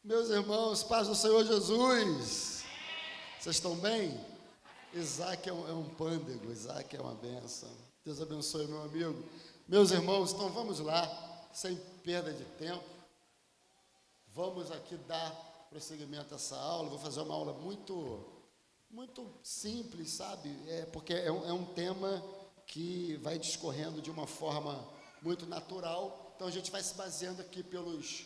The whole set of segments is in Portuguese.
Meus irmãos, paz do Senhor Jesus, vocês estão bem? Isaac é um pândego, Isaac é uma benção. Deus abençoe, meu amigo. Meus irmãos, então vamos lá, sem perda de tempo. Vamos aqui dar prosseguimento a essa aula. Vou fazer uma aula muito simples, sabe? Porque é um tema que vai discorrendo de uma forma muito natural. Então a gente vai se baseando aqui pelos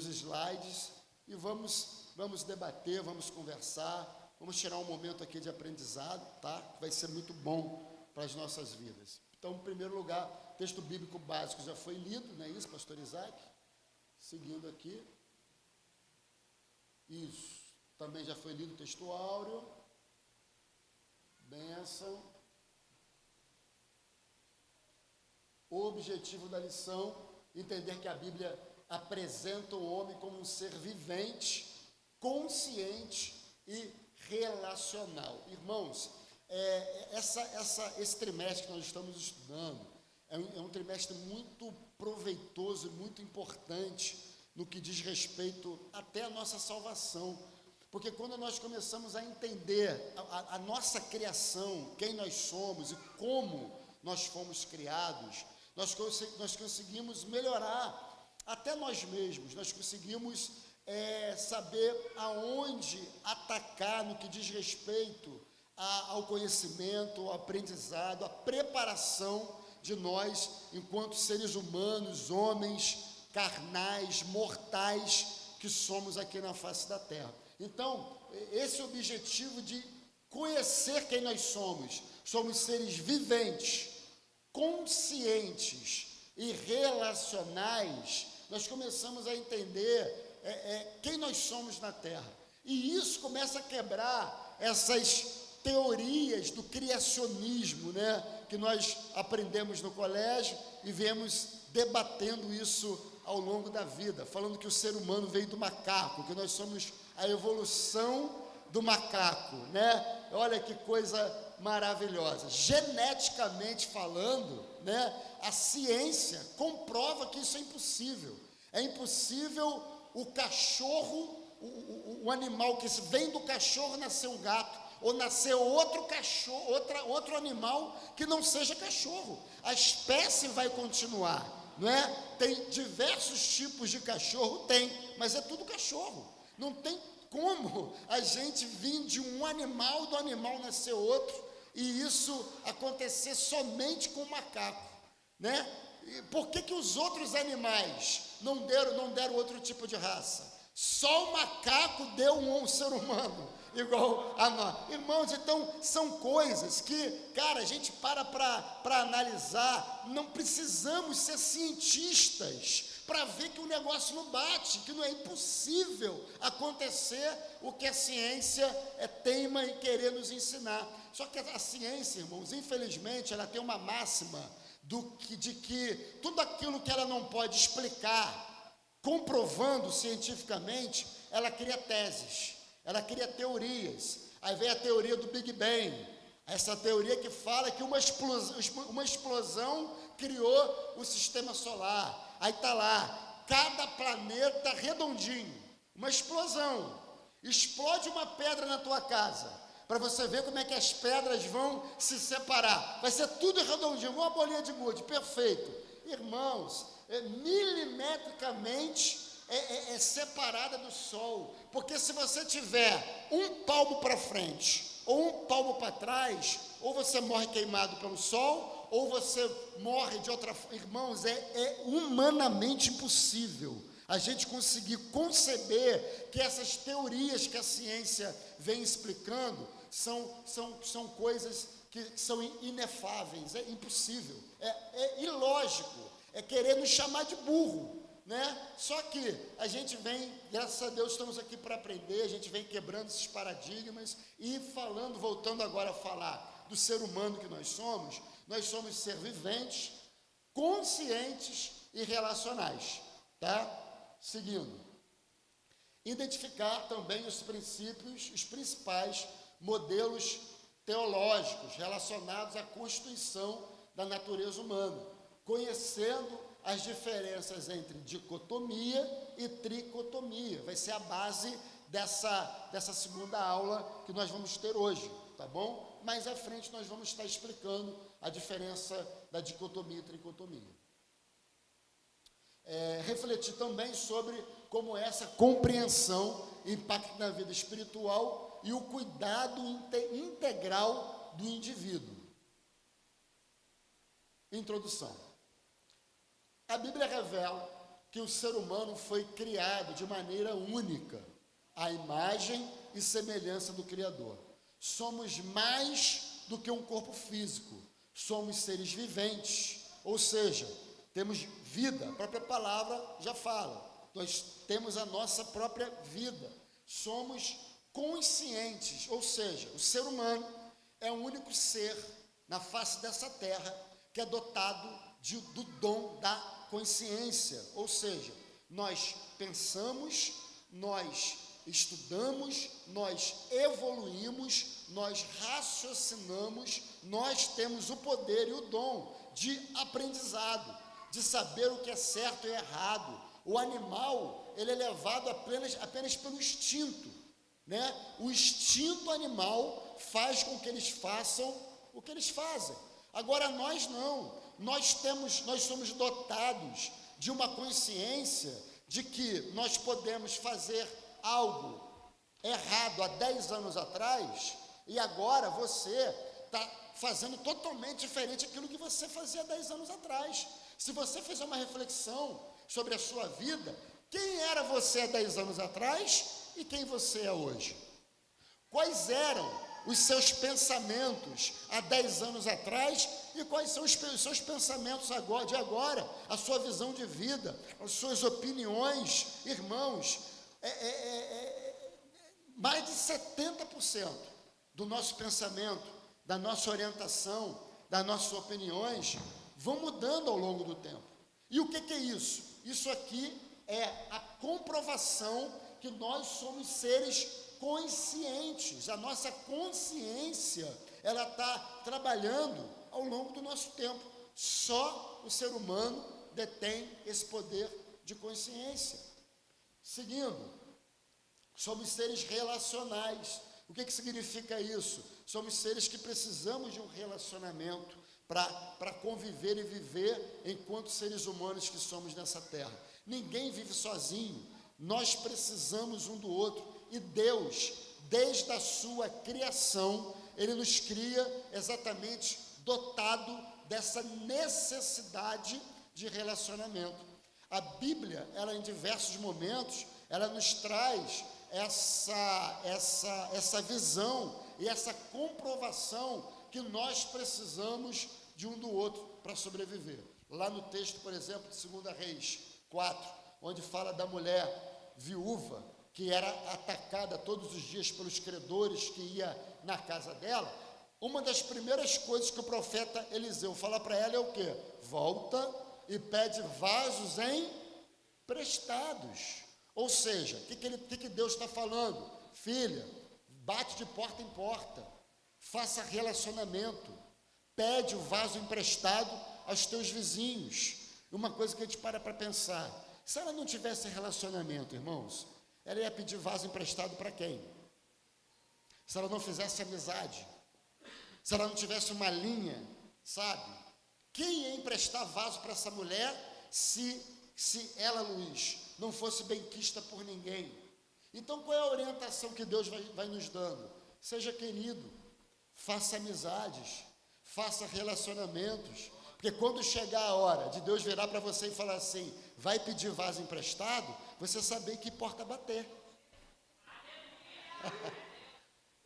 slides e vamos debater, vamos conversar, vamos tirar um momento aqui de aprendizado, tá? Vai ser muito bom para as nossas vidas. Então, em primeiro lugar, texto bíblico básico já foi lido, não é isso, pastor Isaac? Seguindo aqui. Isso. Também já foi lido o texto áureo. Bênção. O objetivo da lição, entender que a Bíblia apresenta o homem como um ser vivente, consciente e relacional. Irmãos, esse trimestre que nós estamos estudando é um trimestre muito proveitoso e muito importante no que diz respeito até à nossa salvação. Porque quando nós começamos a entender a nossa criação, quem nós somos e como nós fomos criados, nós conseguimos melhorar até nós mesmos, nós conseguimos saber aonde atacar no que diz respeito ao conhecimento, ao aprendizado, à preparação de nós enquanto seres humanos, homens carnais, mortais que somos aqui na face da terra. Então, esse objetivo de conhecer quem nós somos seres viventes, conscientes e relacionais, nós começamos a entender quem nós somos na Terra. E isso começa a quebrar essas teorias do criacionismo, né, que nós aprendemos no colégio e viemos debatendo isso ao longo da vida, falando que o ser humano veio do macaco, que nós somos a evolução do macaco, né? Olha que coisa maravilhosa. Geneticamente falando, né, a ciência comprova que isso é impossível. É impossível o cachorro, o animal que vem do cachorro nascer um gato, ou nascer outro cachorro, outro animal que não seja cachorro. A espécie vai continuar, não é? Tem diversos tipos de cachorro, mas é tudo cachorro. Não tem como a gente vir de um animal, do animal nascer outro, e isso acontecer somente com o macaco, né? E por que os outros animais não deram outro tipo de raça? Só o macaco deu um ser humano igual a nós. Irmãos, então são coisas que, cara, a gente para analisar. Não precisamos ser cientistas para ver que o negócio não bate, que não é impossível acontecer o que a ciência teima em querer nos ensinar. Só que a ciência, irmãos, infelizmente, ela tem uma máxima de que tudo aquilo que ela não pode explicar, comprovando cientificamente, ela cria teses, ela cria teorias. Aí vem a teoria do Big Bang, essa teoria que fala que uma explosão criou o sistema solar. Aí está lá, cada planeta redondinho, uma explosão, explode uma pedra na tua casa, para você ver como é que as pedras vão se separar, vai ser tudo redondinho, uma bolinha de gude, perfeito. Irmãos, milimetricamente separada do Sol, porque se você tiver um palmo para frente, ou um palmo para trás, ou você morre queimado pelo Sol, ou você morre de outra forma. Irmãos, é humanamente impossível a gente conseguir conceber que essas teorias que a ciência vem explicando são coisas que são inefáveis, é impossível, é ilógico, é querer nos chamar de burro, né? Só que a gente vem, graças a Deus, estamos aqui para aprender, a gente vem quebrando esses paradigmas e voltando agora a falar do ser humano que nós somos ser viventes, conscientes e relacionais, tá? Seguindo, identificar também os princípios, os principais modelos teológicos relacionados à constituição da natureza humana, conhecendo as diferenças entre dicotomia e tricotomia. Vai ser a base dessa segunda aula que nós vamos ter hoje, tá bom? Mais à frente nós vamos estar explicando a diferença da dicotomia e tricotomia. Refletir também sobre como essa compreensão impacta na vida espiritual e o cuidado integral do indivíduo. Introdução. A Bíblia revela que o ser humano foi criado de maneira única, à imagem e semelhança do Criador. Somos mais do que um corpo físico, somos seres viventes, ou seja, temos vida, a própria palavra já fala, nós temos a nossa própria vida, somos conscientes, ou seja, o ser humano é o único ser na face dessa terra que é dotado do dom da consciência, ou seja, nós pensamos, nós estudamos, nós evoluímos, nós raciocinamos, nós temos o poder e o dom de aprendizado, de saber o que é certo e errado. O animal, ele é levado apenas pelo instinto, né? O instinto animal faz com que eles façam o que eles fazem. Agora nós não, nós somos dotados de uma consciência de que nós podemos fazer algo errado há 10 anos atrás e agora você está fazendo totalmente diferente daquilo que você fazia 10 anos atrás. Se você fizer uma reflexão sobre a sua vida, quem era você há 10 anos atrás e quem você é hoje? Quais eram os seus pensamentos há 10 anos atrás e quais são os seus pensamentos de agora, a sua visão de vida, as suas opiniões, irmãos? Mais de 70% do nosso pensamento, da nossa orientação, das nossas opiniões vão mudando ao longo do tempo. E o que é isso? Isso aqui é a comprovação que nós somos seres conscientes. A nossa consciência, ela está trabalhando ao longo do nosso tempo. Só o ser humano detém esse poder de consciência. Seguindo, somos seres relacionais. O que significa isso? Somos seres que precisamos de um relacionamento para conviver e viver enquanto seres humanos que somos nessa terra. Ninguém vive sozinho, nós precisamos um do outro. E Deus, desde a sua criação, Ele nos cria exatamente dotado dessa necessidade de relacionamento. A Bíblia, ela em diversos momentos, ela nos traz essa visão e essa comprovação que nós precisamos de um do outro para sobreviver. Lá no texto, por exemplo, de 2 Reis 4, onde fala da mulher viúva, que era atacada todos os dias pelos credores que ia na casa dela, uma das primeiras coisas que o profeta Eliseu fala para ela é o quê? Volta e pede vasos emprestados. Ou seja, o que Deus está falando? Filha, bate de porta em porta, faça relacionamento, pede o vaso emprestado aos teus vizinhos. Uma coisa que a gente para pensar, se ela não tivesse relacionamento, irmãos, ela ia pedir vaso emprestado para quem? Se ela não fizesse amizade, se ela não tivesse uma linha, sabe? Quem ia emprestar vaso para essa mulher se ela, Luiz, não fosse benquista por ninguém? Então, qual é a orientação que Deus vai nos dando? Seja querido, faça amizades, faça relacionamentos, porque quando chegar a hora de Deus virar para você e falar assim, vai pedir vaso emprestado, você saber que porta bater.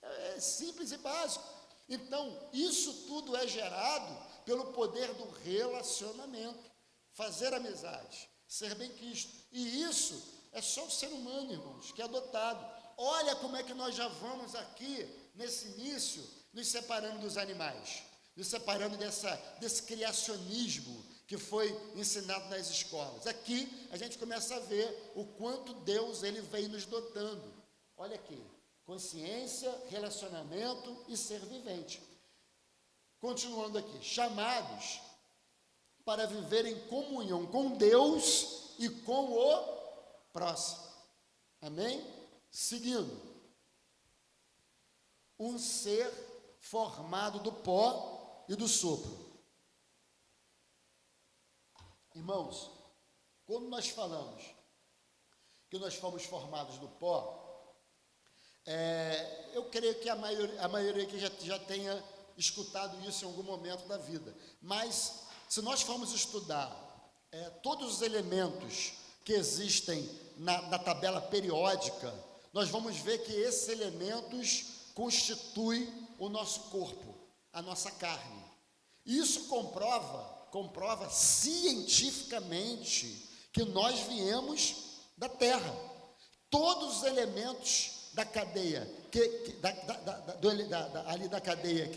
É simples e básico. Então, isso tudo é gerado pelo poder do relacionamento, fazer amizade, ser benquisto. E isso é só o ser humano, irmãos, que é adotado. Olha como é que nós já vamos aqui, nesse início, nos separando dos animais, nos separando desse criacionismo que foi ensinado nas escolas. Aqui a gente começa a ver o quanto Deus ele vem nos dotando. Olha aqui, consciência, relacionamento e ser vivente. Continuando aqui, chamados para viver em comunhão com Deus e com o próximo. Amém? Seguindo, um ser formado do pó e do sopro. Irmãos, quando nós falamos que nós fomos formados do pó, eu creio que a maioria que já tenha escutado isso em algum momento da vida. Mas, se nós formos estudar todos os elementos que existem na tabela periódica, nós vamos ver que esses elementos constituem o nosso corpo, a nossa carne. Isso comprova cientificamente que nós viemos da terra. Todos os elementos da cadeia, ali da cadeia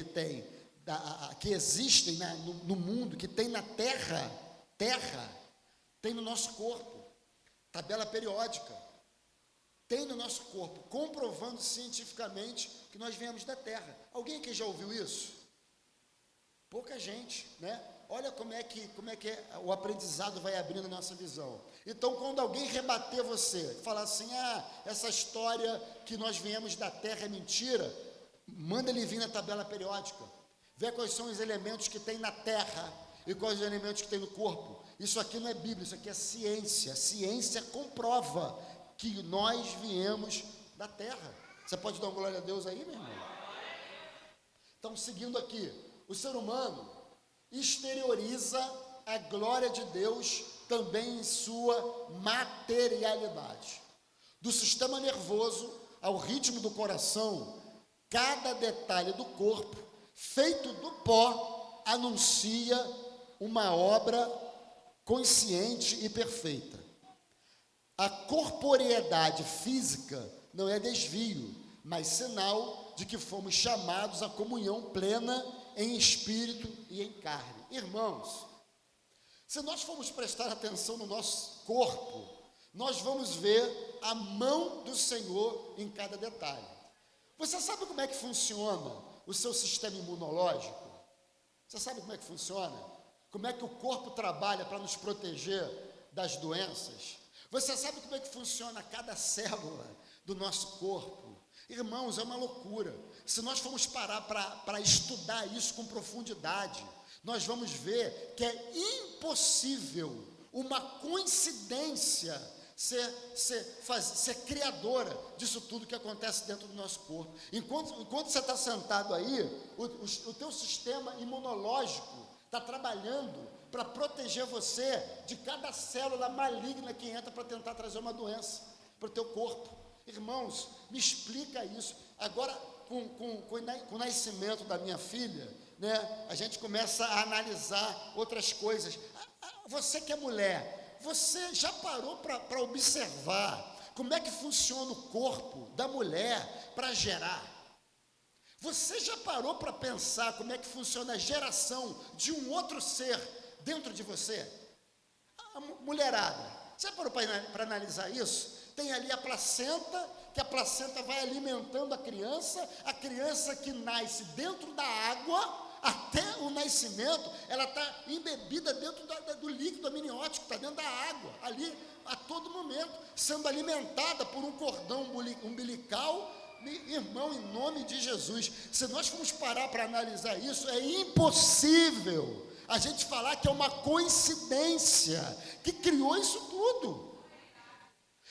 que existem no mundo, que tem na terra, tem no nosso corpo. Tabela periódica. Tem no nosso corpo, comprovando cientificamente que nós viemos da terra. Alguém aqui já ouviu isso? Pouca gente, né? Olha como é que o aprendizado vai abrindo a nossa visão. Então, quando alguém rebater você, falar assim, essa história que nós viemos da terra é mentira, manda ele vir na tabela periódica, vê quais são os elementos que tem na terra e quais os elementos que tem no corpo. Isso aqui não é Bíblia, isso aqui é ciência. A ciência comprova que nós viemos da terra. Você pode dar uma glória a Deus aí, meu irmão? Então, seguindo aqui, o ser humano exterioriza a glória de Deus também em sua materialidade. Do sistema nervoso ao ritmo do coração, cada detalhe do corpo, feito do pó, anuncia uma obra consciente e perfeita. A corporeidade física não é desvio, mas sinal de que fomos chamados à comunhão plena em espírito e em carne. Irmãos, se nós formos prestar atenção no nosso corpo, nós vamos ver a mão do Senhor em cada detalhe. Você sabe como é que funciona o seu sistema imunológico? Você sabe como é que funciona? Como é que o corpo trabalha para nos proteger das doenças? Você sabe como é que funciona cada célula do nosso corpo? Irmãos, é uma loucura. Se nós formos parar para estudar isso com profundidade, nós vamos ver que é impossível uma coincidência ser criadora disso tudo que acontece dentro do nosso corpo. Enquanto você está sentado aí, o teu sistema imunológico está trabalhando para proteger você de cada célula maligna que entra para tentar trazer uma doença para o teu corpo. Irmãos, me explica isso. Agora, com o nascimento da minha filha, né, a gente começa a analisar outras coisas. Você que é mulher, você já parou para observar como é que funciona o corpo da mulher para gerar? Você já parou para pensar como é que funciona a geração de um outro ser dentro de você? A mulherada, você parou para analisar isso? Tem ali a placenta, que a placenta vai alimentando a criança que nasce dentro da água, até o nascimento, ela está embebida dentro do líquido amniótico, está dentro da água, ali a todo momento, sendo alimentada por um cordão umbilical. Irmão, em nome de Jesus, se nós formos parar para analisar isso, é impossível a gente falar que é uma coincidência que criou isso tudo.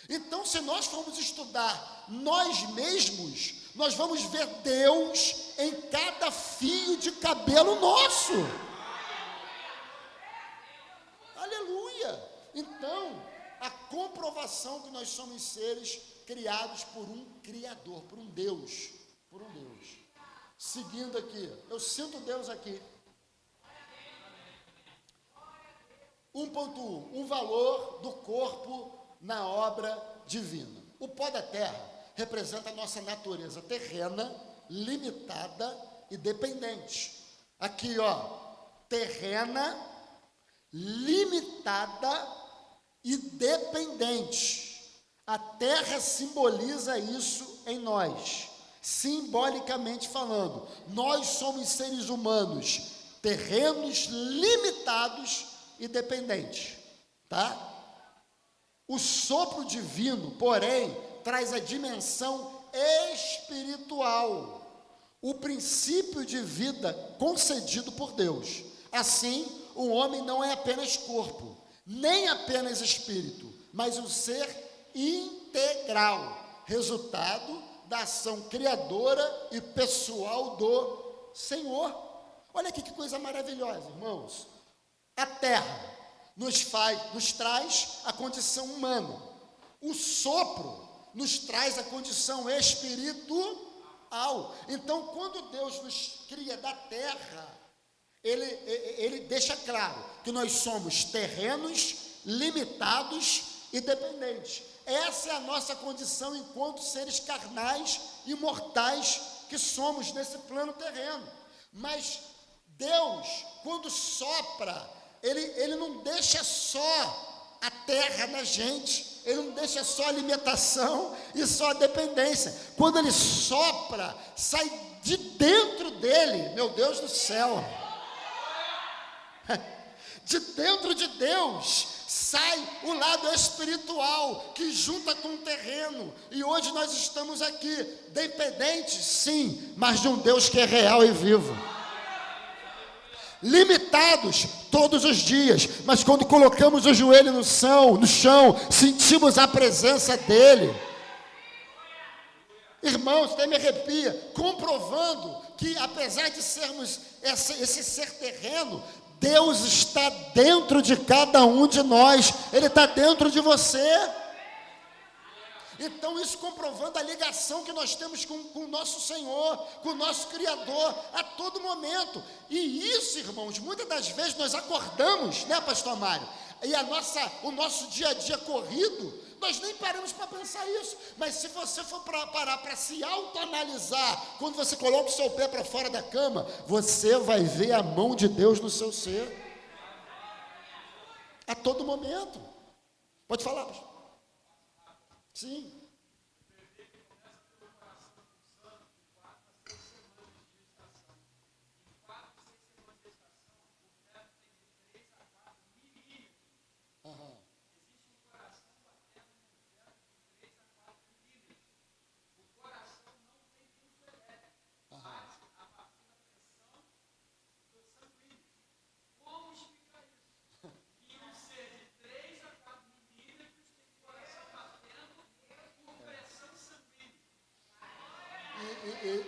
Então, se nós formos estudar nós mesmos, nós vamos ver Deus em cada fio de cabelo nosso. Aleluia! Então, a comprovação que nós somos seres criados por um Criador, por um Deus. Seguindo aqui, eu sinto Deus aqui. 1.1, o valor do corpo na obra divina. O pó da terra representa a nossa natureza terrena, limitada e dependente. Aqui, terrena, limitada e dependente. A terra simboliza isso em nós, simbolicamente falando. Nós somos seres humanos terrenos limitados e dependente, tá? O sopro divino, porém, traz a dimensão espiritual, o princípio de vida concedido por Deus. Assim, o homem não é apenas corpo, nem apenas espírito, mas um ser integral, resultado da ação criadora e pessoal do Senhor. Olha aqui que coisa maravilhosa, irmãos. A terra nos traz a condição humana. O sopro nos traz a condição espiritual. Então, quando Deus nos cria da terra, Ele deixa claro que nós somos terrenos, limitados e dependentes. Essa é a nossa condição enquanto seres carnais e mortais que somos nesse plano terreno. Mas Deus, quando sopra, Ele não deixa só a terra na gente, Ele não deixa só a alimentação e só a dependência. Quando Ele sopra, sai de dentro dele, meu Deus do céu, de dentro de Deus sai o lado espiritual que junta com o terreno. E hoje nós estamos aqui dependentes, sim, mas de um Deus que é real e vivo. Limitados todos os dias, mas quando colocamos o joelho no chão, sentimos a presença dEle. Irmãos, até me arrepia, comprovando que apesar de sermos esse ser terreno, Deus está dentro de cada um de nós, Ele está dentro de você. Então isso comprovando a ligação que nós temos com o nosso Senhor, com o nosso Criador, a todo momento. E isso, irmãos, muitas das vezes nós acordamos, né, pastor Mário? E o nosso dia a dia corrido, nós nem paramos para pensar isso. Mas se você for parar para se autoanalisar, quando você coloca o seu pé para fora da cama, você vai ver a mão de Deus no seu ser. A todo momento. Pode falar, pastor. Sim.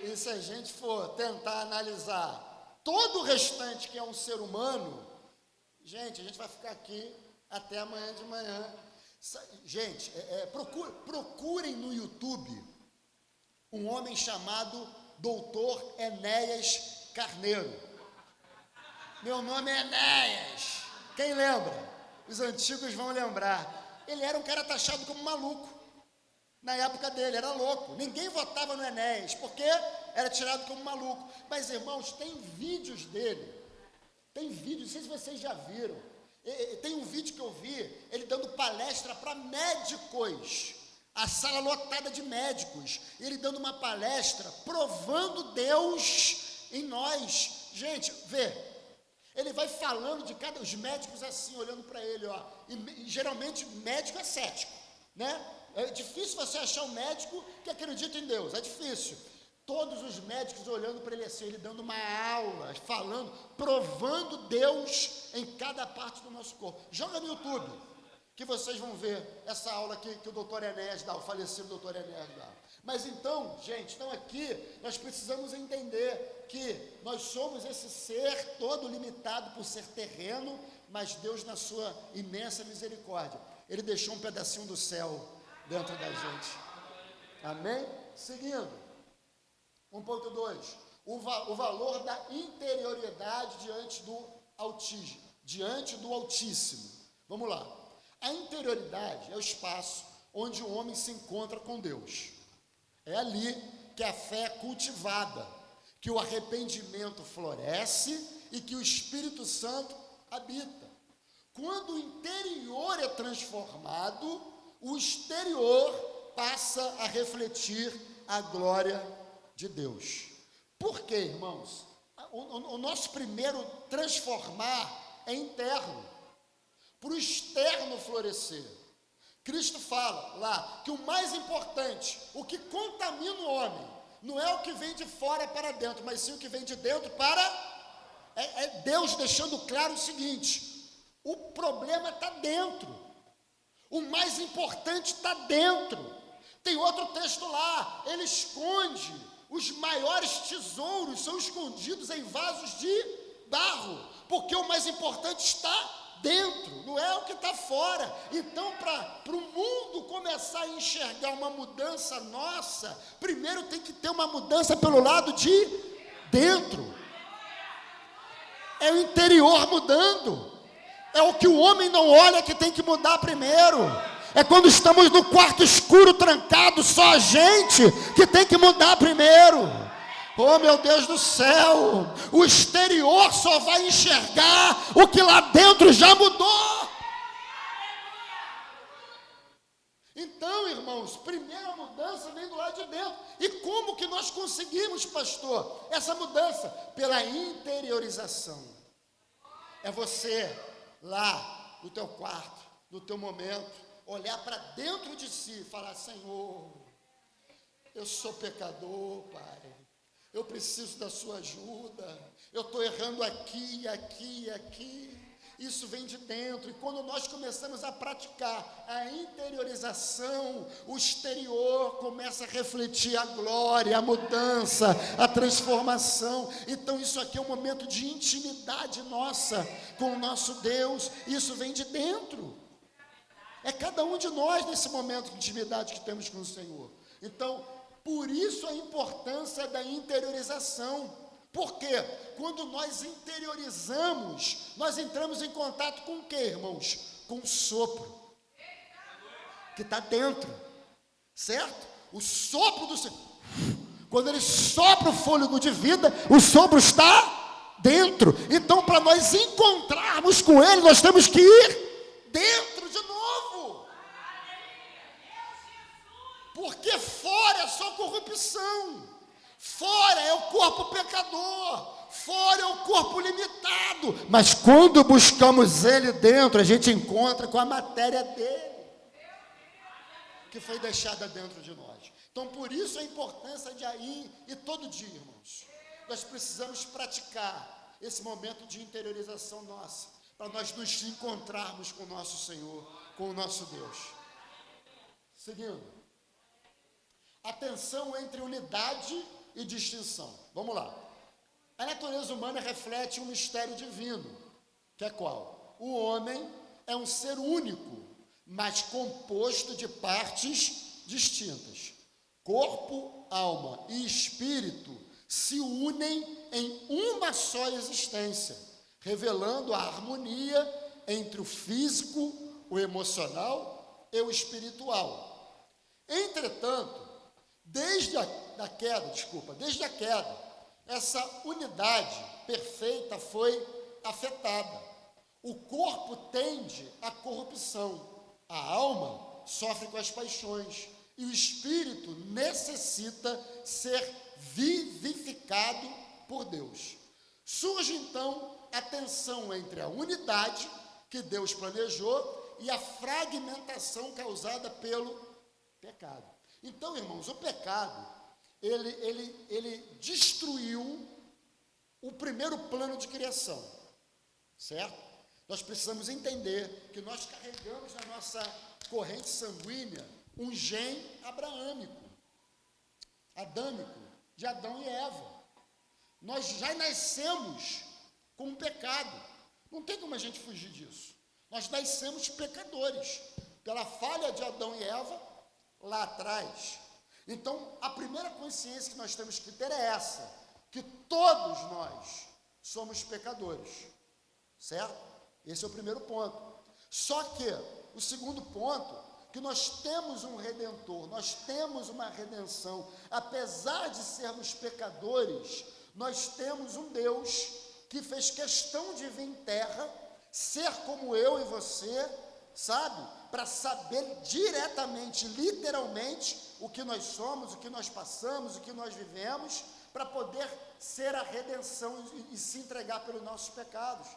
E se a gente for tentar analisar todo o restante que é um ser humano, gente, a gente vai ficar aqui até amanhã de manhã. Gente, procurem no YouTube um homem chamado Doutor Enéas Carneiro. Meu nome é Enéas. Quem lembra? Os antigos vão lembrar. Ele era um cara taxado como maluco. Na época dele, era louco. Ninguém votava no Enéas, porque era tirado como maluco. Mas, irmãos, tem vídeos dele. Tem vídeos, não sei se vocês já viram. Tem um vídeo que eu vi, ele dando palestra para médicos. A sala lotada de médicos. Ele dando uma palestra, provando Deus em nós. Gente, vê. Ele vai falando de cada... Os médicos assim, olhando para ele, ó. E geralmente, médico é cético, né? É difícil você achar um médico que acredita em Deus, é difícil. Todos os médicos olhando para ele assim, ele dando uma aula, falando, provando Deus em cada parte do nosso corpo. Joga no YouTube, que vocês vão ver essa aula que o doutor Enéas dá, o falecido doutor Enéas dá. Mas então, gente, então aqui nós precisamos entender que nós somos esse ser todo limitado por ser terreno, mas Deus, na sua imensa misericórdia, Ele deixou um pedacinho do céu dentro da gente. Amém? Seguindo. 1.2. O valor da interioridade diante do Altíssimo. Vamos lá. A interioridade é o espaço onde o homem se encontra com Deus. É ali que a fé é cultivada, que o arrependimento floresce e que o Espírito Santo habita. Quando o interior é transformado, o exterior passa a refletir a glória de Deus. Por quê, irmãos? O nosso primeiro transformar é interno. para o externo florescer. Cristo fala lá que o mais importante, o que contamina o homem, não é o que vem de fora para dentro, mas sim o que vem de dentro para... É Deus deixando claro o seguinte: o problema está dentro, o mais importante está dentro. Tem outro texto lá, ele esconde, os maiores tesouros são escondidos em vasos de barro, porque o mais importante está dentro, não é o que está fora. Então, para o mundo começar a enxergar uma mudança nossa, primeiro tem que ter uma mudança pelo lado de dentro. É o interior mudando. É o que o homem não olha que tem que mudar primeiro. É quando estamos no quarto escuro, trancado, só a gente que tem que mudar primeiro. Oh, meu Deus do céu, o exterior só vai enxergar o que lá dentro já mudou. Então, irmãos, primeira mudança vem do lado de dentro. E como que nós conseguimos, pastor, essa mudança? Pela interiorização. É você lá no teu quarto, no teu momento, olhar para dentro de si e falar: Senhor, eu sou pecador, Pai. Eu preciso da sua ajuda. Eu estou errando aqui, aqui, aqui. Isso vem de dentro. E quando nós começamos a praticar a interiorização, o exterior começa a refletir a glória, a mudança, a transformação. Então isso aqui é um momento de intimidade nossa com o nosso Deus. Isso vem de dentro. É cada um de nós nesse momento de intimidade que temos com o Senhor. Então, por isso a importância da interiorização. Porque quando nós interiorizamos, nós entramos em contato com o quê, irmãos? Com o sopro que está dentro, certo? O sopro do Senhor. Quando ele sopra o fôlego de vida, o sopro está dentro. Então, para nós encontrarmos com ele, nós temos que ir dentro de novo. Porque fora é só corrupção. Fora é o corpo pecador, fora é o corpo limitado, mas quando buscamos ele dentro, a gente encontra com a matéria dele, que foi deixada dentro de nós. Então, por isso a importância de ir, e todo dia, irmãos, nós precisamos praticar esse momento de interiorização nossa, para nós nos encontrarmos com o nosso Senhor, com o nosso Deus. Seguindo, a tensão entre unidade e distinção. Vamos lá. A natureza humana reflete um mistério divino, que é qual? O homem é um ser único, mas composto de partes distintas. Corpo, alma e espírito se unem em uma só existência, revelando a harmonia entre o físico, o emocional e o espiritual. Entretanto, desde a queda, essa unidade perfeita foi afetada. O corpo tende à corrupção, a alma sofre com as paixões e o espírito necessita ser vivificado por Deus. Surge então a tensão entre a unidade que Deus planejou e a fragmentação causada pelo pecado. Então, irmãos, o pecado, ele destruiu o primeiro plano de criação, certo? Nós precisamos entender que nós carregamos na nossa corrente sanguínea um gene abraâmico, adâmico, de Adão e Eva. Nós já nascemos com um pecado, não tem como a gente fugir disso. Nós nascemos pecadores, pela falha de Adão e Eva, lá atrás. Então, a primeira consciência que nós temos que ter é essa, que todos nós somos pecadores, certo? Esse é o primeiro ponto. Só que o segundo ponto, que nós temos um Redentor, nós temos uma redenção. Apesar de sermos pecadores, nós temos um Deus que fez questão de vir em terra, ser como eu e você, sabe? Para saber diretamente, literalmente, o que nós somos, o que nós passamos, o que nós vivemos, para poder ser a redenção e se entregar pelos nossos pecados.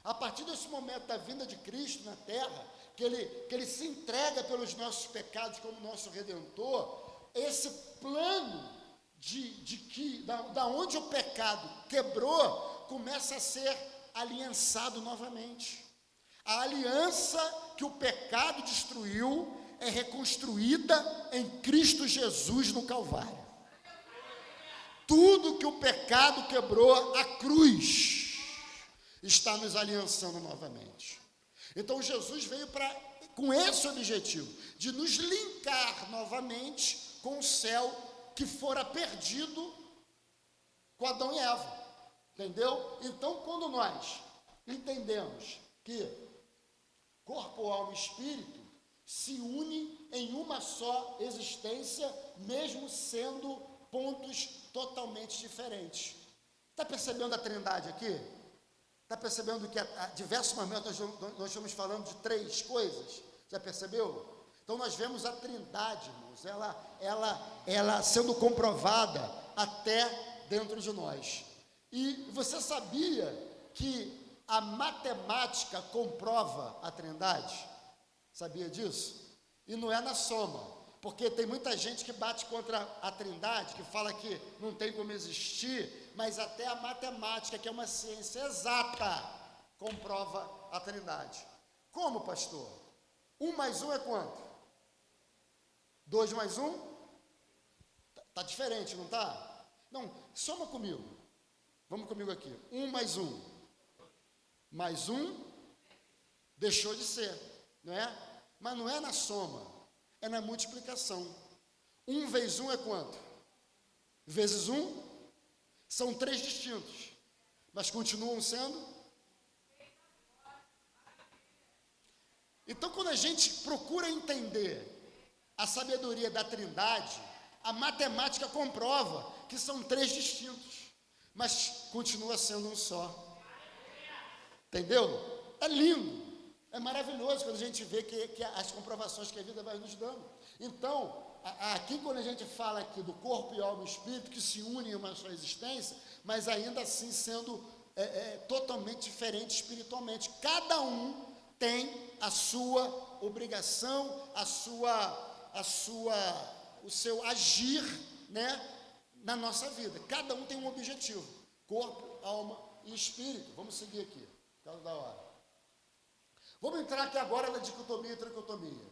A partir desse momento da vinda de Cristo na terra, que ele se entrega pelos nossos pecados como nosso Redentor, esse plano da onde o pecado quebrou, começa a ser aliançado novamente. A aliança que o pecado destruiu é reconstruída em Cristo Jesus no Calvário. Tudo que o pecado quebrou, a cruz está nos aliançando novamente. Então Jesus veio com esse objetivo, de nos linkar novamente com o céu que fora perdido com Adão e Eva. Entendeu? Então, quando nós entendemos que corpo, alma e espírito se unem em uma só existência, mesmo sendo pontos totalmente diferentes. Está percebendo a trindade aqui? Está percebendo que a diversos momentos nós estamos falando de três coisas? Já percebeu? Então nós vemos a trindade, irmãos, ela sendo comprovada até dentro de nós. E você sabia que a matemática comprova a trindade? Sabia disso? E não é na soma, porque tem muita gente que bate contra a trindade, que fala que não tem como existir, mas até a matemática, que é uma ciência exata, comprova a trindade. Como, pastor? 1 mais 1 é quanto? 2 mais 1? Está diferente, não está? Não, soma comigo. Vamos comigo aqui. 1 mais 1. Mais 1 deixou de ser, não é? Mas não é na soma, é na multiplicação. 1 vezes 1 é quanto? Vezes 1 são 3 distintos, mas continuam sendo. Então, quando a gente procura entender a sabedoria da trindade, a matemática comprova que são 3 distintos, mas continua sendo um só. Entendeu? É lindo, é maravilhoso quando a gente vê que as comprovações que a vida vai nos dando. Então, aqui quando a gente fala aqui do corpo e alma e espírito que se unem em uma só existência, mas ainda assim sendo totalmente diferente espiritualmente. Cada um tem a sua obrigação, o seu agir, né, na nossa vida. Cada um tem um objetivo: corpo, alma e espírito. Vamos seguir aqui, por causa da hora. Vamos entrar aqui agora na dicotomia e tricotomia.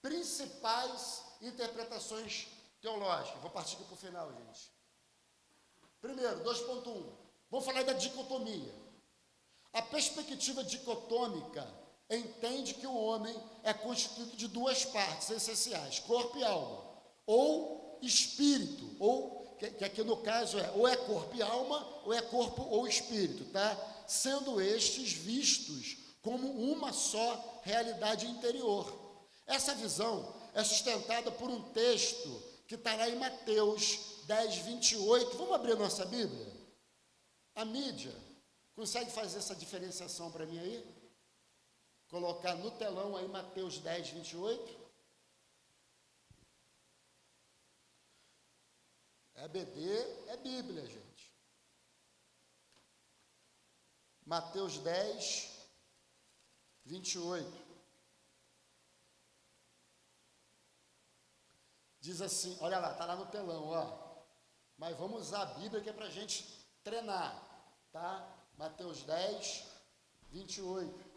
Principais interpretações teológicas. Vou partir aqui para o final, gente. Primeiro, 2.1. Vamos falar da dicotomia. A perspectiva dicotômica entende que o homem é constituído de duas partes essenciais: corpo e alma, ou espírito, ou que aqui no caso ou é corpo e alma, ou é corpo ou espírito, tá? Sendo estes vistos como uma só realidade interior. Essa visão é sustentada por um texto que está lá em Mateus 10, 28. Vamos abrir a nossa Bíblia? A mídia consegue fazer essa diferenciação para mim aí? Colocar no telão aí Mateus 10, 28. EBD é Bíblia, gente. Mateus 10, 28. Diz assim, olha lá, está lá no telão, ó. Mas vamos usar a Bíblia que é para a gente treinar, tá? Mateus 10, 28.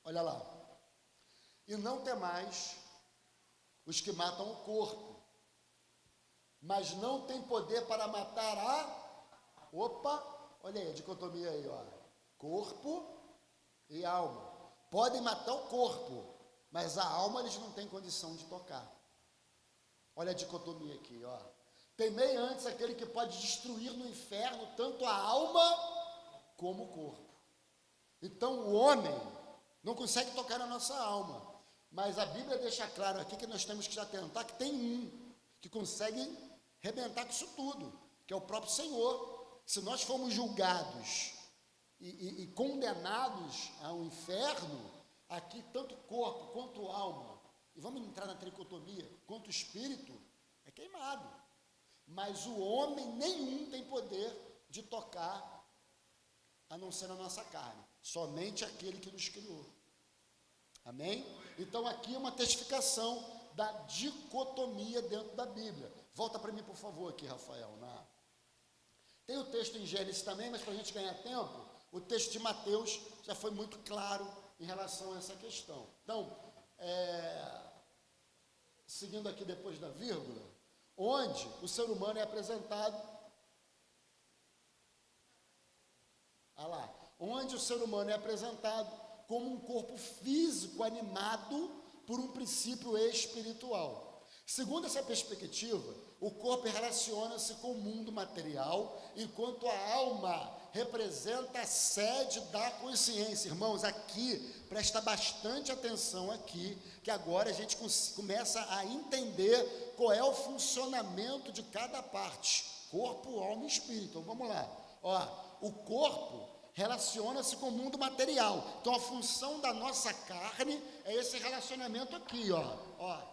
Olha lá. E não temais os que matam o corpo, mas não tem poder para matar a... Opa, olha aí a dicotomia aí, ó. Corpo e alma. Podem matar o corpo, mas a alma eles não têm condição de tocar. Olha a dicotomia aqui, ó. Temei antes aquele que pode destruir no inferno tanto a alma como o corpo. Então o homem não consegue tocar na nossa alma, mas a Bíblia deixa claro aqui que nós temos que atentar que tem um que consegue arrebentar com isso tudo, que é o próprio Senhor. Se nós formos julgados e condenados ao inferno, aqui tanto corpo quanto alma, e vamos entrar na tricotomia, quanto espírito, é queimado. mas o homem nenhum tem poder de tocar, a não ser a nossa carne, somente aquele que nos criou. Amém? Então aqui é uma testificação da dicotomia dentro da Bíblia. Volta para mim, por favor, aqui, Rafael. Tem o texto em Gênesis também, mas para a gente ganhar tempo, o texto de Mateus já foi muito claro em relação a essa questão. Então, seguindo aqui depois da vírgula, onde o ser humano é apresentado, onde o ser humano é apresentado como um corpo físico animado por um princípio espiritual. Segundo essa perspectiva, o corpo relaciona-se com o mundo material, enquanto a alma representa a sede da consciência. Irmãos, aqui, presta bastante atenção aqui, que agora a gente começa a entender qual é o funcionamento de cada parte, corpo, alma e espírito. Então, vamos lá. O corpo relaciona-se com o mundo material. Então, a função da nossa carne é esse relacionamento aqui,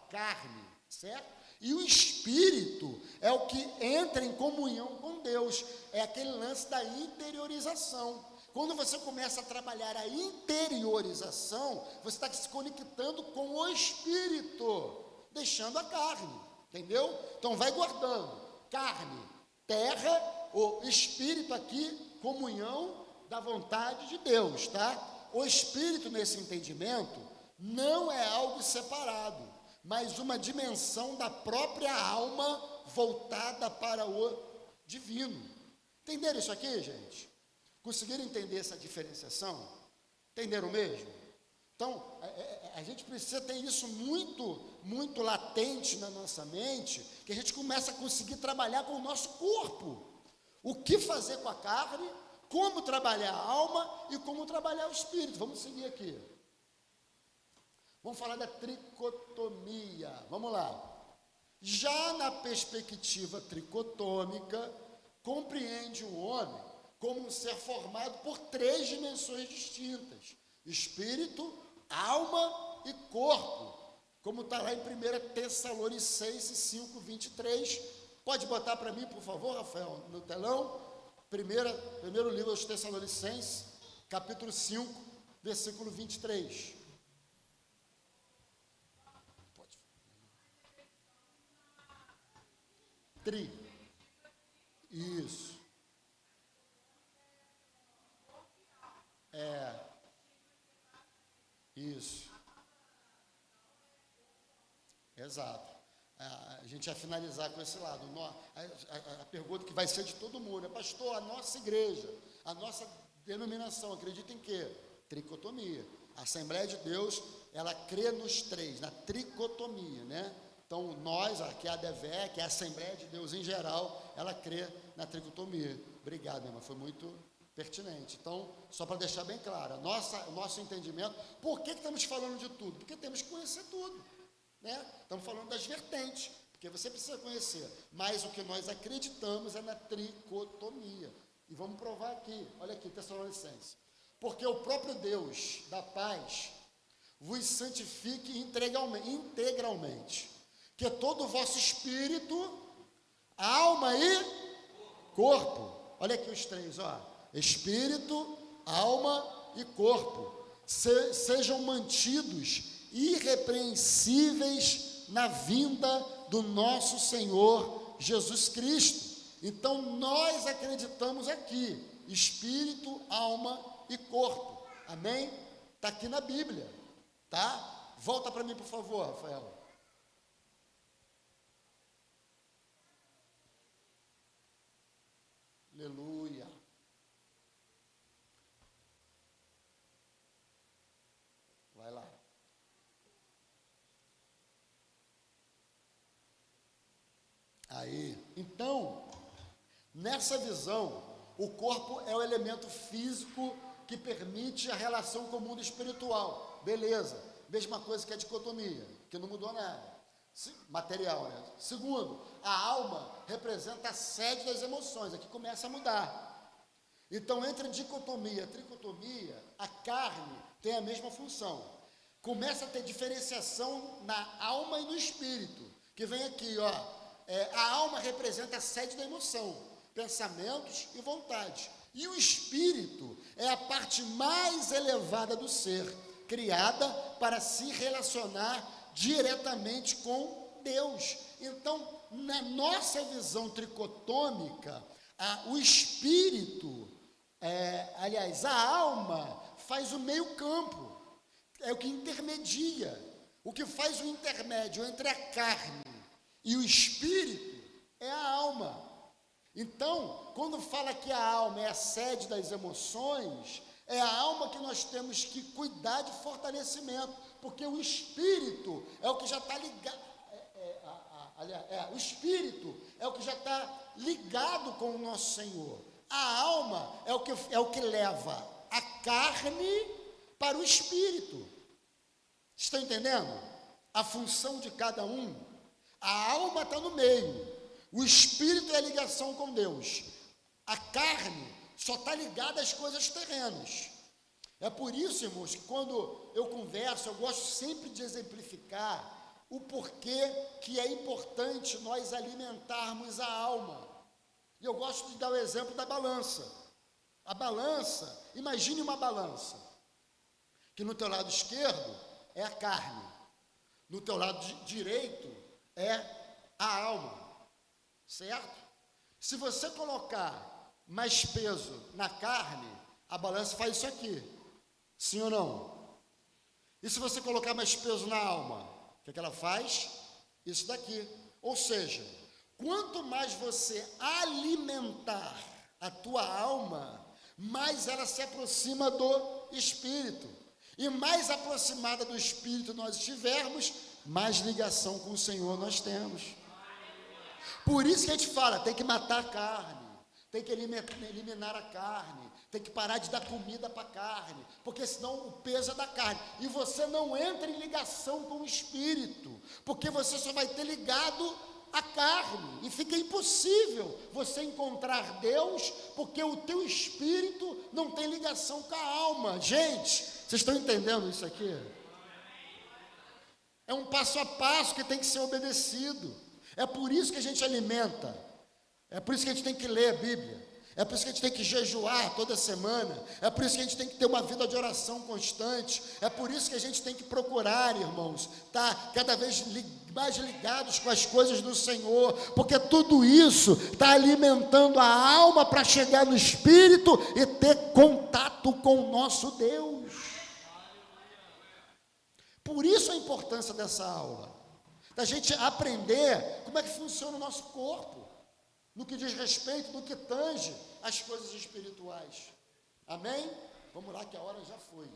carne, certo? E o espírito é o que entra em comunhão com Deus, é aquele lance da interiorização. Quando você começa a trabalhar a interiorização, você está se conectando com o espírito, deixando a carne, entendeu? Então, vai guardando, carne, terra, o espírito aqui, comunhão da vontade de Deus, tá? O espírito, nesse entendimento, não é algo separado, mas uma dimensão da própria alma voltada para o divino. Entenderam isso aqui, gente? Conseguiram entender essa diferenciação? Entenderam mesmo? Então, a gente precisa ter isso muito latente na nossa mente, que a gente começa a conseguir trabalhar com o nosso corpo. O que fazer com a carne, como trabalhar a alma e como trabalhar o espírito. Vamos seguir aqui. Vamos falar da tricotomia. Vamos lá. Já na perspectiva tricotômica, compreende o homem como um ser formado por 3 dimensões distintas: espírito, alma e corpo, como está lá em 1 Tessalonicenses 5, 23. Pode botar para mim, por favor, Rafael, no telão? Primeiro livro aos Tessalonicenses, capítulo 5, versículo 23. Pode. Isso. Isso. Exato. A gente vai finalizar com esse lado. A pergunta que vai ser de todo mundo: pastor, a nossa igreja, a nossa denominação acredita em quê? Tricotomia. A Assembleia de Deus, ela crê nos 3, na tricotomia, né? Então, nós, aqui a ADVE, que é a Assembleia de Deus em geral, ela crê na tricotomia. Obrigado, minha irmã, foi muito pertinente. Então, só para deixar bem claro, o nosso entendimento. Por que estamos falando de tudo? Porque temos que conhecer tudo. Estamos falando das vertentes, porque você precisa conhecer, mas o que nós acreditamos é na tricotomia, e vamos provar aqui. Olha aqui, Tessalonicenses: porque o próprio Deus da paz vos santifique integralmente, que todo o vosso espírito, alma e corpo, olha aqui os 3, espírito, alma e corpo, sejam mantidos irrepreensíveis na vinda do nosso Senhor Jesus Cristo. Então, nós acreditamos aqui, espírito, alma e corpo. Amém? Está aqui na Bíblia, tá? Volta para mim, por favor, Rafael. Aleluia. Vai lá. Aí, então, nessa visão, o corpo é o elemento físico que permite a relação com o mundo espiritual. Beleza, mesma coisa que a dicotomia, que não mudou nada. Material, né? Segundo, a alma representa a sede das emoções, aqui começa a mudar. Então, entre dicotomia e tricotomia, a carne tem a mesma função. Começa a ter diferenciação na alma e no espírito, que vem aqui, a alma representa a sede da emoção, pensamentos e vontades. E o espírito é a parte mais elevada do ser, criada para se relacionar diretamente com Deus. Então, na nossa visão tricotômica, o espírito, a alma, faz o meio campo, é o que intermedia, o que faz o intermédio entre a carne e o espírito é a alma. Então, quando fala que a alma é a sede das emoções, é a alma que nós temos que cuidar de fortalecimento, porque o espírito é o que já está ligado, o espírito é o que já está ligado com o nosso Senhor. A alma é o que leva a carne para o espírito. Estão entendendo? A função de cada um. A alma está no meio. O espírito é a ligação com Deus. A carne só está ligada às coisas terrenas. É por isso, irmãos, que quando eu converso, eu gosto sempre de exemplificar o porquê que é importante nós alimentarmos a alma. E eu gosto de dar o exemplo da balança. A balança, imagine uma balança, que no teu lado esquerdo é a carne, no teu lado direito é a alma. Certo? Se você colocar mais peso na carne, a balança faz isso aqui. Sim ou não? E se você colocar mais peso na alma, o que ela faz? Isso daqui. Ou seja, quanto mais você alimentar a tua alma, mais ela se aproxima do espírito. E mais aproximada do espírito nós estivermos, mais ligação com o Senhor nós temos. Por isso que a gente fala, tem que matar a carne, tem que eliminar a carne, tem que parar de dar comida para a carne, porque senão o peso é da carne. E você não entra em ligação com o espírito, porque você só vai ter ligado a carne, e fica impossível você encontrar Deus, porque o teu espírito não tem ligação com a alma. Gente, vocês estão entendendo isso aqui? É um passo a passo que tem que ser obedecido. É por isso que a gente alimenta, é por isso que a gente tem que ler a Bíblia, é por isso que a gente tem que jejuar toda semana, é por isso que a gente tem que ter uma vida de oração constante, é por isso que a gente tem que procurar, irmãos, tá cada vez mais ligados com as coisas do Senhor, porque tudo isso está alimentando a alma para chegar no Espírito e ter contato com o nosso Deus. Por isso a importância dessa aula. Da gente aprender como é que funciona o nosso corpo, no que diz respeito, no que tange as coisas espirituais. Amém? Vamos lá que a hora já foi.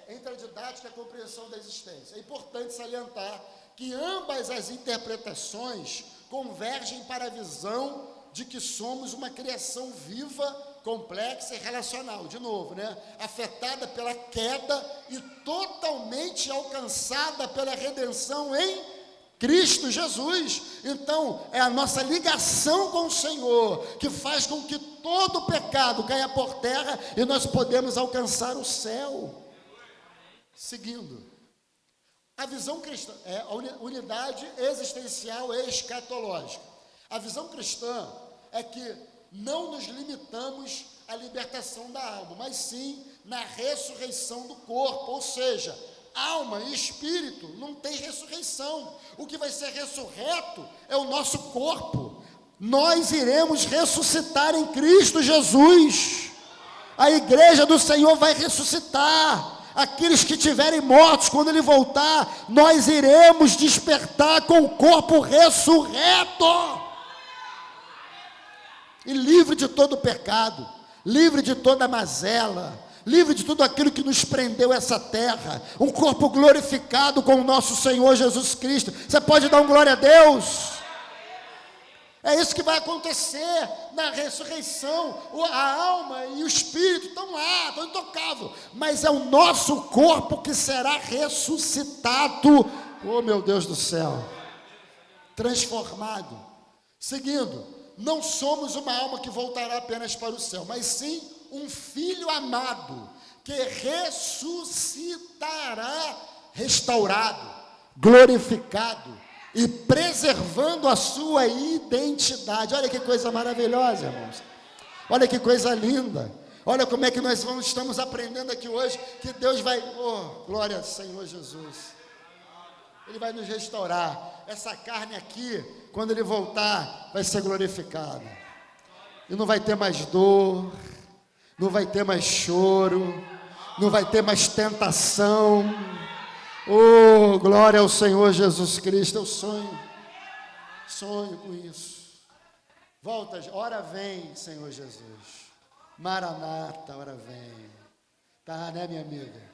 Entre a didática e a compreensão da existência. É importante salientar que ambas as interpretações convergem para a visão de que somos uma criação viva, complexa e relacional, de novo, né? Afetada pela queda e totalmente alcançada pela redenção em Cristo Jesus. Então, é a nossa ligação com o Senhor que faz com que todo pecado caia por terra e nós podemos alcançar o céu. Seguindo, a visão cristã é a unidade existencial e escatológica. A visão cristã é que não nos limitamos à libertação da alma, mas sim na ressurreição do corpo, ou seja, alma e espírito não tem ressurreição. O que vai ser ressurreto é o nosso corpo. Nós iremos ressuscitar em Cristo Jesus. A igreja do Senhor vai ressuscitar. Aqueles que estiverem mortos, quando Ele voltar, nós iremos despertar com o corpo ressurreto. E livre de todo pecado, livre de toda mazela, livre de tudo aquilo que nos prendeu a essa terra, um corpo glorificado com o nosso Senhor Jesus Cristo. Você pode dar um glória a Deus? É isso que vai acontecer na ressurreição. A alma e o espírito estão lá, estão intocáveis, mas é o nosso corpo que será ressuscitado, oh meu Deus do céu, transformado. Seguindo, não somos uma alma que voltará apenas para o céu, mas sim um filho amado, que ressuscitará, restaurado, glorificado, e preservando a sua identidade. Olha que coisa maravilhosa, irmãos. Olha que coisa linda. Olha como é que nós estamos aprendendo aqui hoje, que Deus vai, oh, glória ao Senhor Jesus. Ele vai nos restaurar. Essa carne aqui, quando Ele voltar, vai ser glorificada. E não vai ter mais dor, não vai ter mais choro, não vai ter mais tentação. Oh, glória ao Senhor Jesus Cristo. Eu sonho com isso. Volta, hora vem, Senhor Jesus. Maranata, hora vem. Tá, né, minha amiga?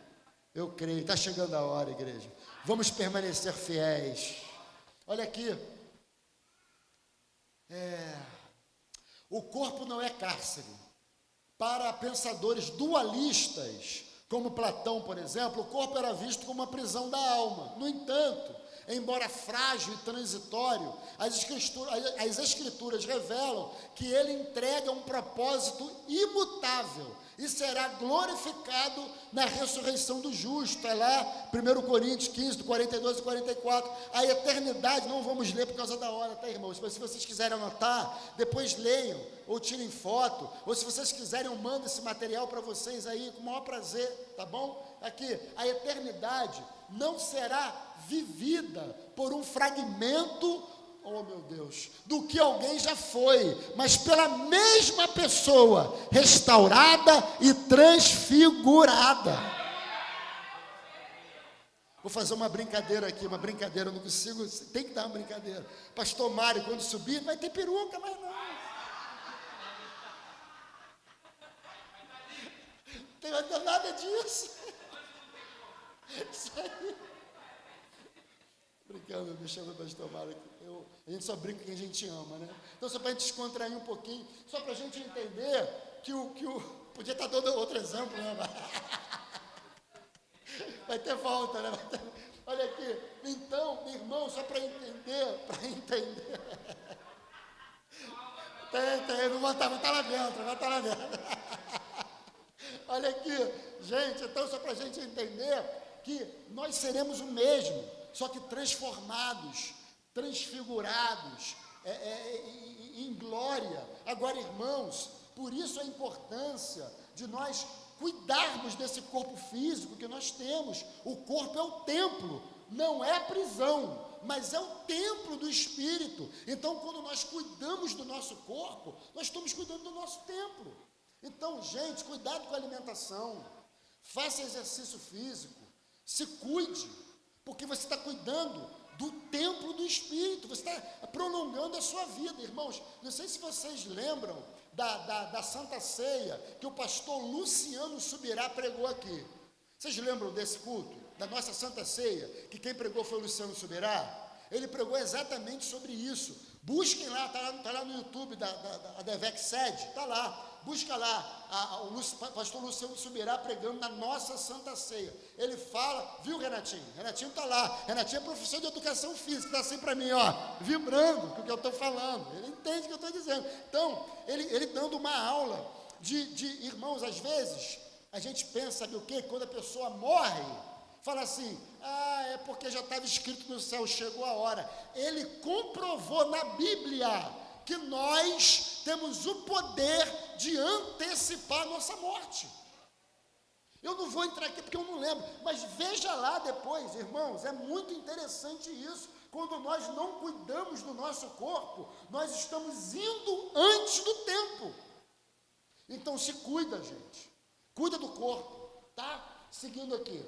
Eu creio, está chegando a hora, igreja. Vamos permanecer fiéis. Olha aqui. O corpo não é cárcere. Para pensadores dualistas, como Platão, por exemplo, o corpo era visto como uma prisão da alma. No entanto, embora frágil e transitório, as escrituras revelam que ele entrega um propósito imutável e será glorificado na ressurreição do justo. É lá, 1 Coríntios 15, do 42 e 44. A eternidade, não vamos ler por causa da hora, tá, irmãos? Mas se vocês quiserem anotar, depois leiam, ou tirem foto, ou se vocês quiserem, eu mando esse material para vocês aí, com o maior prazer, tá bom? Aqui, a eternidade não será vivida por um fragmento, oh meu Deus, do que alguém já foi, mas pela mesma pessoa, restaurada e transfigurada. Vou fazer uma brincadeira aqui, eu não consigo, tem que dar uma brincadeira. Pastor Mário, quando subir, vai ter peruca, mas não. Não vai ter nada disso. Isso aí. Brincando, me chama pastor Mário aqui. A gente só brinca com quem a gente ama, né? Então, só para a gente descontrair um pouquinho, só para a gente entender que o podia estar dando outro exemplo, né? Vai ter volta, né? Olha aqui. Então, irmão, só para entender. Tem, não vai estar lá dentro. Olha aqui, gente, então só para a gente entender que nós seremos o mesmo, só que transformados, transfigurados, em glória. Agora, irmãos, por isso a importância de nós cuidarmos desse corpo físico que nós temos. O corpo é o templo, não é a prisão, mas é o templo do Espírito. Então, quando nós cuidamos do nosso corpo, nós estamos cuidando do nosso templo. Então, gente, cuidado com a alimentação, faça exercício físico, se cuide, porque você está cuidando do templo do Espírito, você está prolongando a sua vida, irmãos. Não sei se vocês lembram da Santa Ceia, que o pastor Luciano Subirá pregou aqui. Vocês lembram desse culto, da nossa Santa Ceia, que quem pregou foi o Luciano Subirá? Ele pregou exatamente sobre isso. Busquem lá, está lá no YouTube da Devec Sede, está lá. Busca lá, o pastor Luciano Subirá pregando na nossa Santa Ceia. Ele fala, viu, Renatinho? Renatinho está lá. Renatinho é professor de educação física, está assim para mim, ó, vibrando com o que eu estou falando. Ele entende o que eu estou dizendo. Então, ele dando uma aula de irmãos, às vezes, a gente pensa, sabe o quê? Quando a pessoa morre, fala assim, é porque já estava escrito no céu, chegou a hora. Ele comprovou na Bíblia que nós temos o poder de antecipar a nossa morte. Eu não vou entrar aqui porque eu não lembro, mas veja lá depois, irmãos, é muito interessante isso. Quando nós não cuidamos do nosso corpo, nós estamos indo antes do tempo. Então se cuida, gente. Cuida do corpo, tá? Seguindo aqui.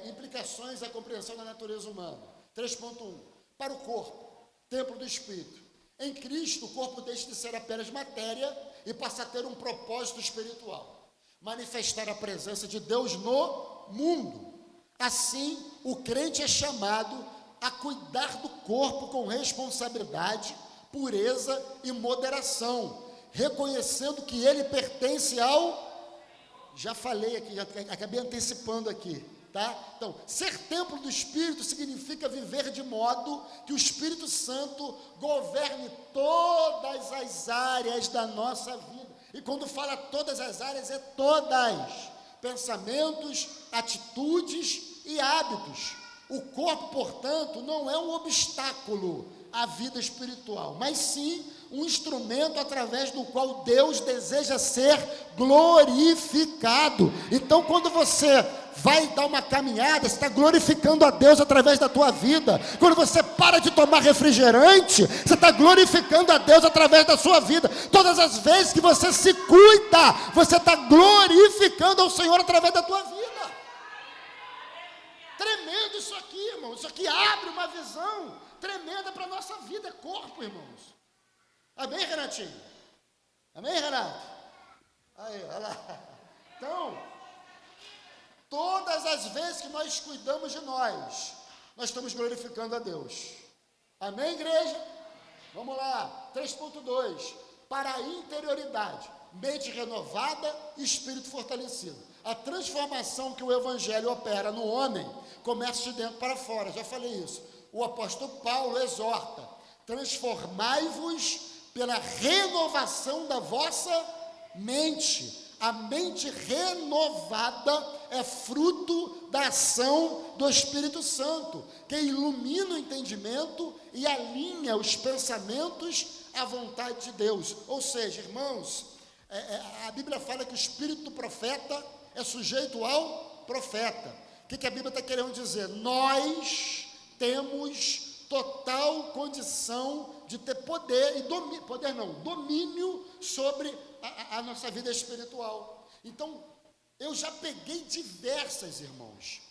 Implicações da compreensão da natureza humana. 3.1. Para o corpo, templo do Espírito. Em Cristo, o corpo deixa de ser apenas matéria e passa a ter um propósito espiritual. Manifestar a presença de Deus no mundo. Assim, o crente é chamado a cuidar do corpo com responsabilidade, pureza e moderação, reconhecendo que ele pertence ao... Já falei aqui, já acabei antecipando aqui. Tá? Então, ser templo do Espírito significa viver de modo que o Espírito Santo governe todas as áreas da nossa vida. E quando fala todas as áreas, é todas. Pensamentos, atitudes e hábitos. O corpo, portanto, não é um obstáculo à vida espiritual, mas sim um instrumento através do qual Deus deseja ser glorificado. Então, quando você vai dar uma caminhada, você está glorificando a Deus através da tua vida. Quando você para de tomar refrigerante, você está glorificando a Deus através da sua vida. Todas as vezes que você se cuida, você está glorificando ao Senhor através da tua vida. Tremendo isso aqui, irmão. Isso aqui abre uma visão tremenda para a nossa vida, é corpo, irmãos. Amém, Renatinho? Amém, Renato? Aí, olha lá. Então, todas as vezes que nós cuidamos de nós estamos glorificando a Deus. Amém, igreja? Vamos lá. 3.2. Para a interioridade, mente renovada e espírito fortalecido. A transformação que o Evangelho opera no homem começa de dentro para fora. Já falei isso. O apóstolo Paulo exorta: transformai-vos pela renovação da vossa mente. A mente renovada é fruto da ação do Espírito Santo, que ilumina o entendimento e alinha os pensamentos à vontade de Deus. Ou seja, irmãos, a Bíblia fala que o espírito do profeta é sujeito ao profeta. O que a Bíblia está querendo dizer? Nós temos total condição de ter poder e domínio sobre a nossa vida espiritual. Então, eu já peguei diversas, irmãos,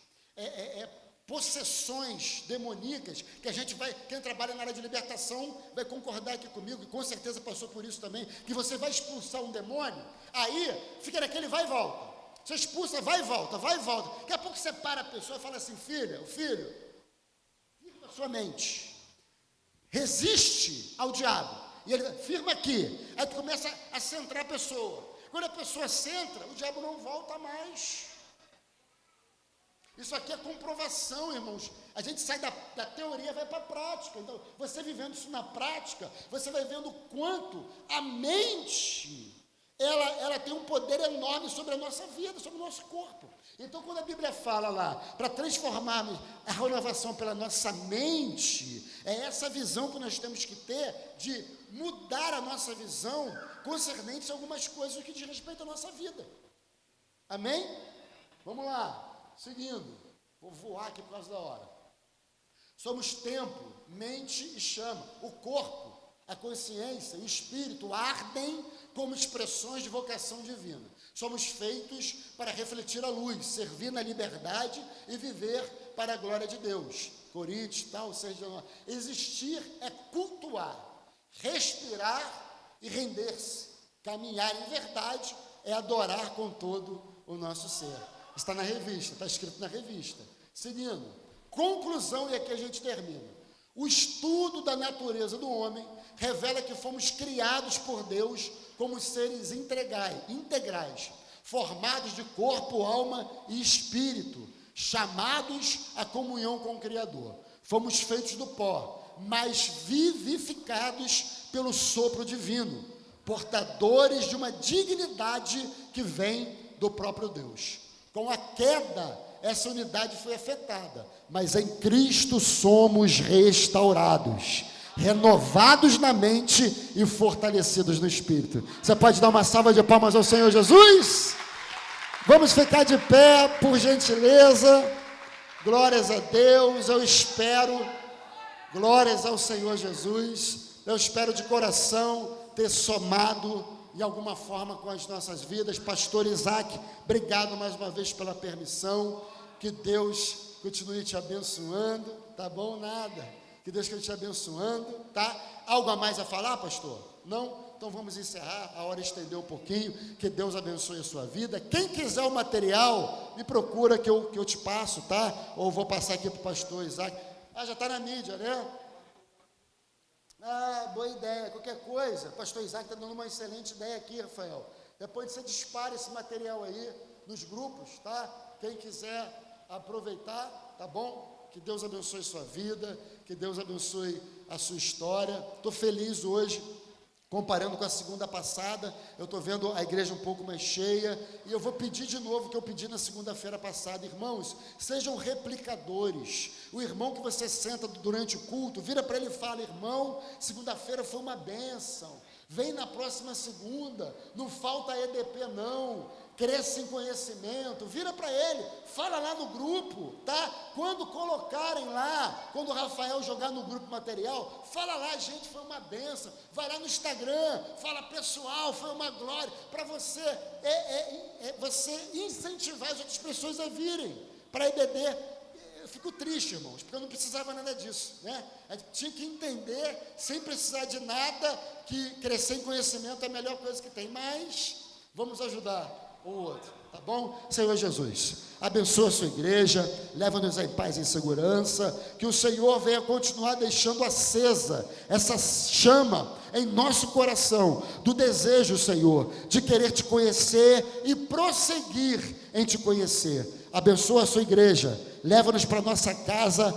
possessões demoníacas, que a gente vai, quem trabalha na área de libertação vai concordar aqui comigo, e com certeza passou por isso também, que você vai expulsar um demônio, aí fica naquele vai e volta. Você expulsa, vai e volta, vai e volta. Daqui a pouco você para a pessoa e fala assim: filho, firma a sua mente, resiste ao diabo, e ele firma aqui, aí tu começa a centrar a pessoa. Quando a pessoa centra, o diabo não volta mais. Isso aqui é comprovação, irmãos. A gente sai da teoria e vai para a prática. Então, você vivendo isso na prática, você vai vendo o quanto a mente, ela tem um poder enorme sobre a nossa vida, sobre o nosso corpo. Então, quando a Bíblia fala lá, para transformarmos a renovação pela nossa mente, é essa visão que nós temos que ter de mudar a nossa visão concernente a algumas coisas que diz respeito à nossa vida. Amém? Vamos lá. Seguindo, vou voar aqui por causa da hora. Somos tempo, mente e chama. O corpo, a consciência e o espírito ardem como expressões de vocação divina. Somos feitos para refletir a luz, servir na liberdade e viver para a glória de Deus. Coríntios, tal, seja. Existir é cultuar, respirar e render-se. Caminhar em verdade é adorar com todo o nosso ser. Está na revista, está escrito na revista. Seguindo, conclusão, e aqui a gente termina. O estudo da natureza do homem revela que fomos criados por Deus como seres integrais, formados de corpo, alma e espírito, chamados à comunhão com o Criador. Fomos feitos do pó, mas vivificados pelo sopro divino, portadores de uma dignidade que vem do próprio Deus. Com a queda, essa unidade foi afetada, mas em Cristo somos restaurados, renovados na mente e fortalecidos no Espírito. Você pode dar uma salva de palmas ao Senhor Jesus? Vamos ficar de pé, por gentileza. Glórias a Deus, eu espero, glórias ao Senhor Jesus, eu espero de coração ter somado de alguma forma com as nossas vidas. Pastor Isaac, obrigado mais uma vez pela permissão, que Deus continue te abençoando, tá bom? Nada, que Deus continue te abençoando, tá? Algo a mais a falar, pastor? Não? Então vamos encerrar, a hora estendeu um pouquinho, que Deus abençoe a sua vida. Quem quiser o material, me procura que eu te passo, tá? Ou vou passar aqui para o pastor Isaac. Já está na mídia, né? Boa ideia, qualquer coisa, pastor Isaac está dando uma excelente ideia aqui, Rafael. Depois você dispara esse material aí nos grupos, tá? Quem quiser aproveitar, tá bom? Que Deus abençoe sua vida, que Deus abençoe a sua história. Estou feliz hoje Comparando com a segunda passada, eu estou vendo a igreja um pouco mais cheia, e eu vou pedir de novo o que eu pedi na segunda-feira passada. Irmãos, sejam replicadores. O irmão que você senta durante o culto, vira para ele e fala: irmão, segunda-feira foi uma bênção, vem na próxima segunda, não falta EDP não, cresça em conhecimento. Vira para ele, fala lá no grupo, tá? Quando colocarem lá, quando o Rafael jogar no grupo material, fala lá: gente, foi uma bênção. Vai lá no Instagram, fala: pessoal, foi uma glória. Para você, você incentivar as outras pessoas a virem para a EBD. Eu fico triste, irmãos, porque eu não precisava nada disso, né? A gente tinha que entender, sem precisar de nada, que crescer em conhecimento é a melhor coisa que tem. Mas vamos ajudar o outro, tá bom? Senhor Jesus, abençoa a sua igreja, leva-nos em paz e em segurança, que o Senhor venha continuar deixando acesa essa chama em nosso coração, do desejo, Senhor, de querer te conhecer e prosseguir em te conhecer. Abençoa a sua igreja, leva-nos para nossa casa,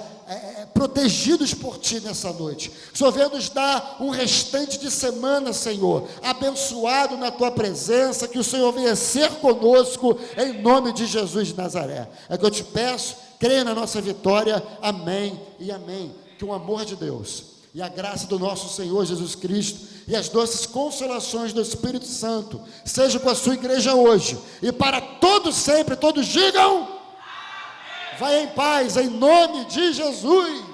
protegidos por Ti nessa noite. O Senhor venha nos dar um restante de semana, Senhor, abençoado na Tua presença, que o Senhor venha ser conosco, em nome de Jesus de Nazaré. É que eu te peço, creia na nossa vitória, amém e amém. Que o amor de Deus e a graça do nosso Senhor Jesus Cristo e as doces consolações do Espírito Santo sejam com a sua igreja hoje e para todos sempre. Todos digam: vai em paz, em nome de Jesus.